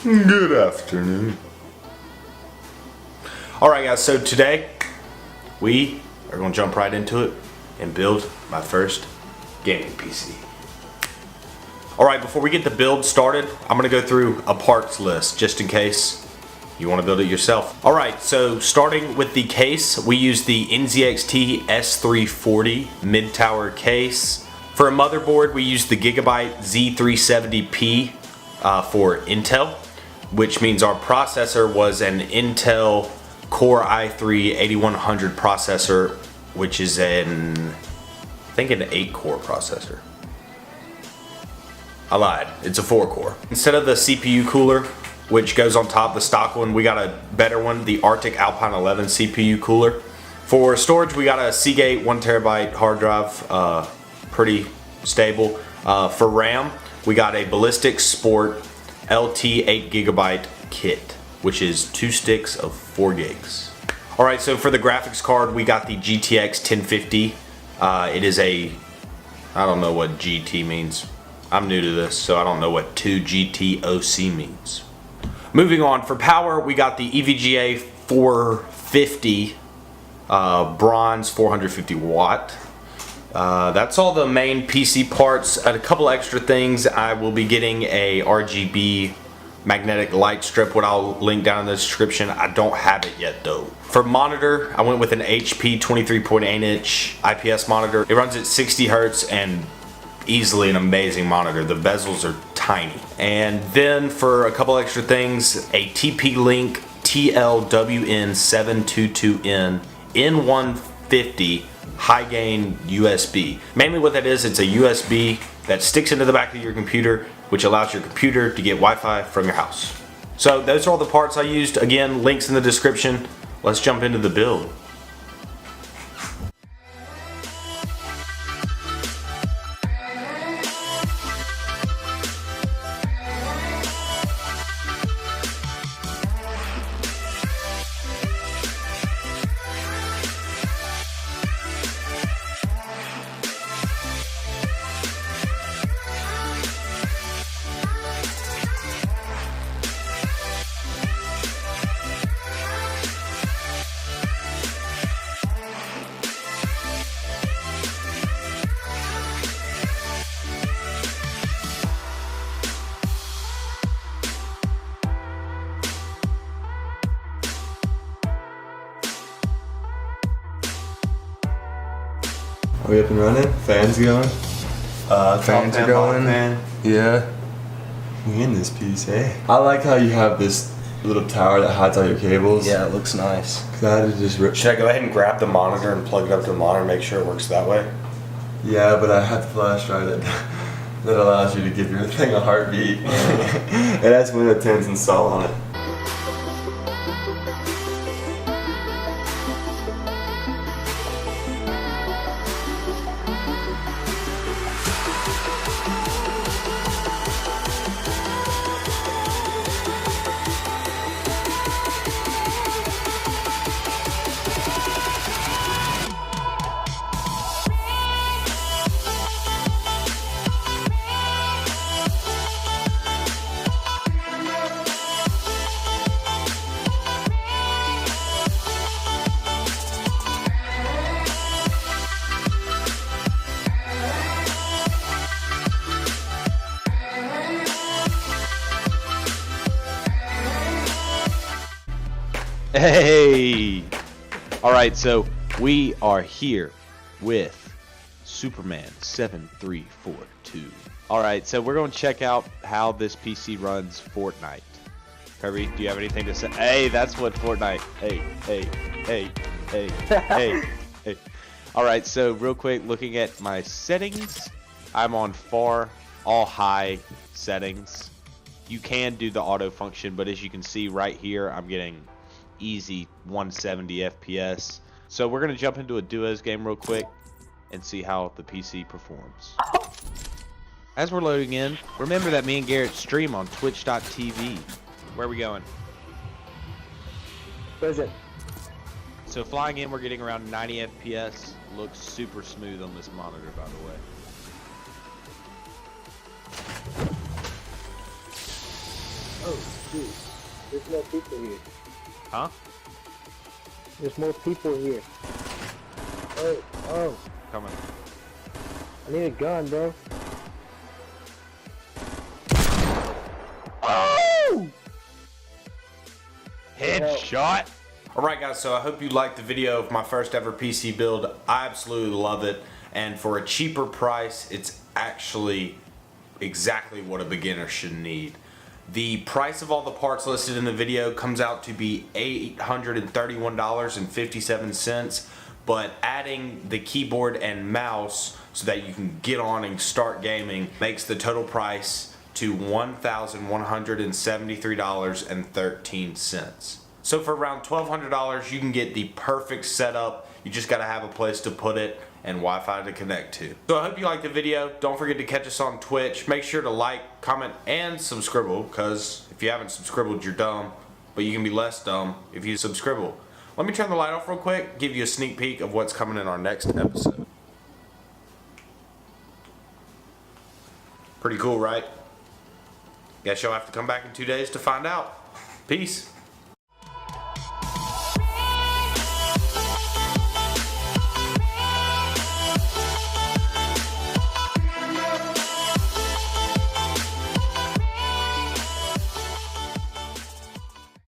Good afternoon. Alright guys, so today we are going to jump right into it and build my first gaming PC. Alright, before we get the build started, I'm going to go through a parts list just in case you want to build it yourself. Alright, so starting with the case, we use the NZXT S340 mid-tower case. For a motherboard, we use the Gigabyte Z370P for Intel, which means our processor was an Intel Core i3-8100 processor, which is I think an 8-core processor. I lied, it's a 4-core. Instead of the CPU cooler, which goes on top, the stock one, we got a better one, the Arctic Alpine 11 CPU cooler. For storage, we got a Seagate 1TB hard drive, pretty stable. For RAM, we got a Ballistic Sport LT 8GB kit, which is 2 sticks of 4 gigs. Alright, so for the graphics card, we got the GTX 1050. It is I don't know what GT means. I'm new to this, so I don't know what 2GTOC means. Moving on, for power, we got the EVGA 450 bronze 450 watt. That's all the main PC parts. And a couple extra things. I will be getting a RGB magnetic light strip, what I'll link down in the description. I don't have it yet though. For monitor, I went with an HP 23.8 inch IPS monitor. It runs at 60 Hz and easily an amazing monitor. The bezels are tiny. And then for a couple extra things, a TP-Link TLWN722N N150 high gain USB. Mainly what that is, it's a USB that sticks into the back of your computer, which allows your computer to get Wi-Fi from your house. So those are all the parts I used. Again, links in the description. Let's jump into the build. Are we up and running? Fans going? Fans are going. Fan. Yeah. We in this piece, eh? I like how you have this little tower that hides all your cables. Yeah, it looks nice. Cause I had to just rip. Should I go ahead and grab the monitor and plug it up to the monitor and make sure it works that way? Yeah, but I have the flash drive that allows you to give your thing a heartbeat. It has Windows 10's installed on it. Hey! Alright, so we are here with Superman 7342. Alright, so we're going to check out how this PC runs Fortnite. Kirby, do you have anything to say? Hey, that's what Fortnite. Hey. Alright, so real quick, looking at my settings, I'm on all high settings. You can do the auto function, but as you can see right here, I'm getting easy 170 FPS. So we're going to jump into a duos game real quick and see how the PC performs. As we're loading in, remember that me and Garrett stream on twitch.tv. Where are we going? Where is it? So flying in, we're getting around 90 FPS. Looks super smooth on this monitor, by the way. you. There's more people here. Huh? There's more people here. Oh. Coming. I need a gun, bro. Oh! Headshot. Alright guys, so I hope you liked the video of my first ever PC build. I absolutely love it, and for a cheaper price, it's actually exactly what a beginner should need. The price of all the parts listed in the video comes out to be $831.57, but adding the keyboard and mouse so that you can get on and start gaming makes the total price to $1,173.13. So for around $1,200 you can get the perfect setup. You just gotta have a place to put it and Wi-Fi to connect to. So I hope you liked the video. Don't forget to catch us on Twitch. Make sure to like, comment, and subscribe, because if you haven't subscribed, you're dumb. But you can be less dumb if you subscribe. Let me turn the light off real quick, give you a sneak peek of what's coming in our next episode. Pretty cool, right? Guess you'll have to come back in 2 days to find out. Peace.